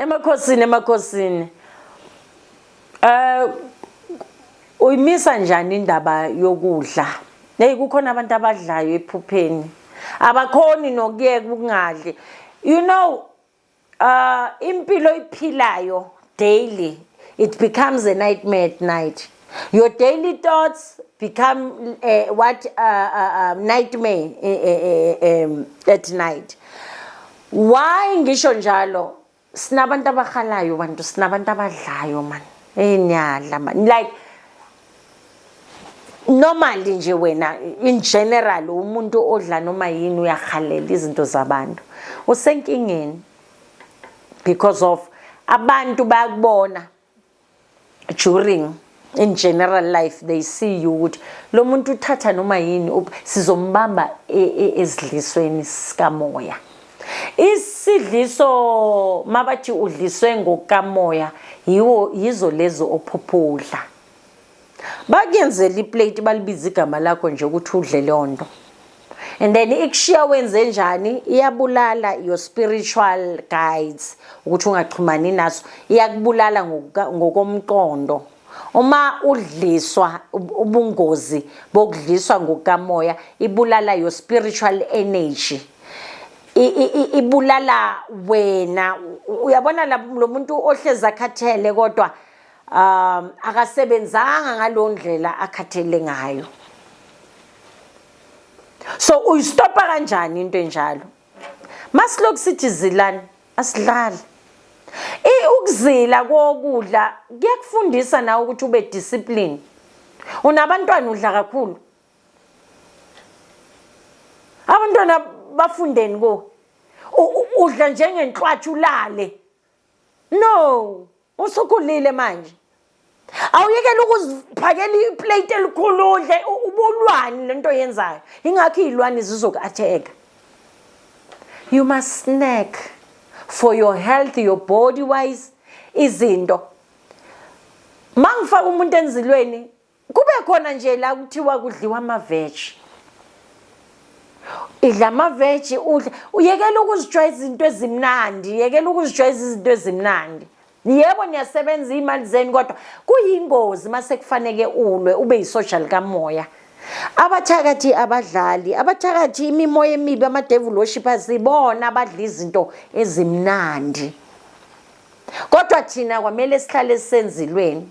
emakhosini uyimisa njani indaba yokudla? Hey, kukhona abantu abadlayo ephupheni abakhoni nokuyeka ukungadli. You know, impilo iphilayo daily, it becomes a nightmare at night. Your daily thoughts become nightmare at night. Why ngisho njalo? Sinabantu abakhalayo bantu, sinabantu abadlayo man. Enyadla man. Like normally nje wena in general umuntu odla noma yini uyakhalela izinto zabantu. Usenkingeni because of abantu bayakubona during in general life, they see you ukuthi lo muntu uthatha noma yini sizombamba ezidlisweni sikamoya. Isidliso mabathi udliswe ngokamoya yizo lezo ophophudla. Bakuyenzela iplate balibiza igama lakho nje ukuthi udle lonto. And then ikushiya wenze njani iyabulala your spiritual guides ukuthi ungaxhumani naso, iyakubulala ngokomqondo. Uma udliswa ubungozi bokudliswa ngokamoya ibulala your spiritual energy. Ibulala wena. Uyabona lo muntu ohleza akhathele kodwa akasebenzanga ngalondlela akhathele ngayo. So uyistopa kanjani into enjalo? Masilokhu sithi zilani asidlali. Ukuzila kokudla kuyakufundisa nawe ukuthi ube discipline. Unabantwana udla kakhulu. Abantwana bafundeni ko. Udla njengenhlwatshu ulale. No, usukhulile manje. Awuyekela ukuziphakela iplate elikhulu udle ubulwani lento yenzayo. Ingakho izilwane zizoku-attack. You must snack for your health, your body wise izinto. Mangifaka umuntu enzilweni kube khona nje la kuthiwa kudliwa ama-veg. Idla ama-veg udla uyekela ukuzijwayeza izinto ezimnandi, yekela ukuzijwayeza izinto ezimnandi. Yebo niyasebenza imali zeni kodwa kuyingozi mase kufanele ulwe ube yisocial kamoya. Abathakathi abadlali, abathakathi imimoya emibi ama-devil worshippers ibona abadla izinto ezimnandi. Kodwa thina kwamele sihlale senzilweni.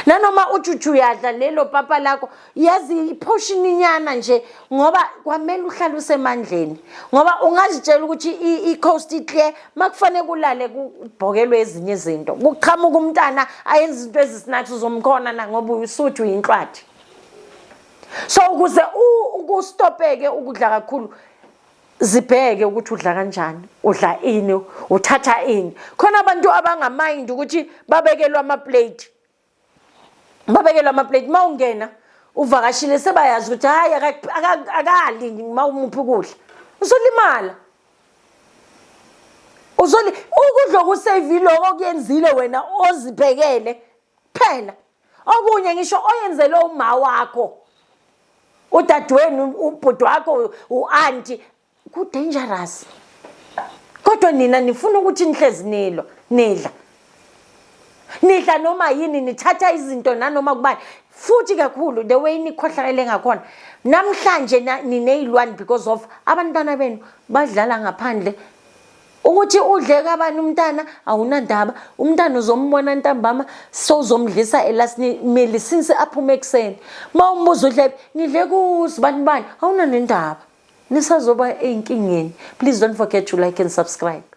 Nanoma ujuju uyadla lelo papa lakho yazi iportion inyana nje ngoba kwamele uhlale usemandleni. Ngoba ungazitshela ukuthi i-coast iclear makufanele kulale kubhokelwe ezinye izinto. Kuqhamuka umntana ayenza izinto ezisnacks uzomkhona na ngoba usuthi uyinhlwathi. So ukuze ukustopeke ukudla kakhulu zibheke ukuthi udla kanjani, udla ini, uthatha ini. Khona abantu abangamind ukuthi babekelwe ama-plate. Babekelwe ama-plate mawungena uvakashile sebayazi ukuthi hayi akali mawumuphi ukudla. Uzolimala. Ukudla okusavile okuyenzile wena ozibhekele phela. Okunye ngisho oyenzele uma wakho. Udadweni ubhuti wakho uanti ku dangerous. Kodwa nina nifuna ukuthi nihlezi nidla. Nidla noma yini nithatha izinto nanoma kubani. Futhi kakhulu the way nikhohlakele ngakhona. Namhlanje nineyilwane because of abantwana benu badlala ngaphandle. Ukuthi udle kabani umntana awunandaba. Umntana uzombona ntambama sozomdlisa elasini since aphume ekseni. Mawumbuza udle ngidle kuzibani awunanendaba. Nisazoba enkingeni. Please don't forget to like and subscribe.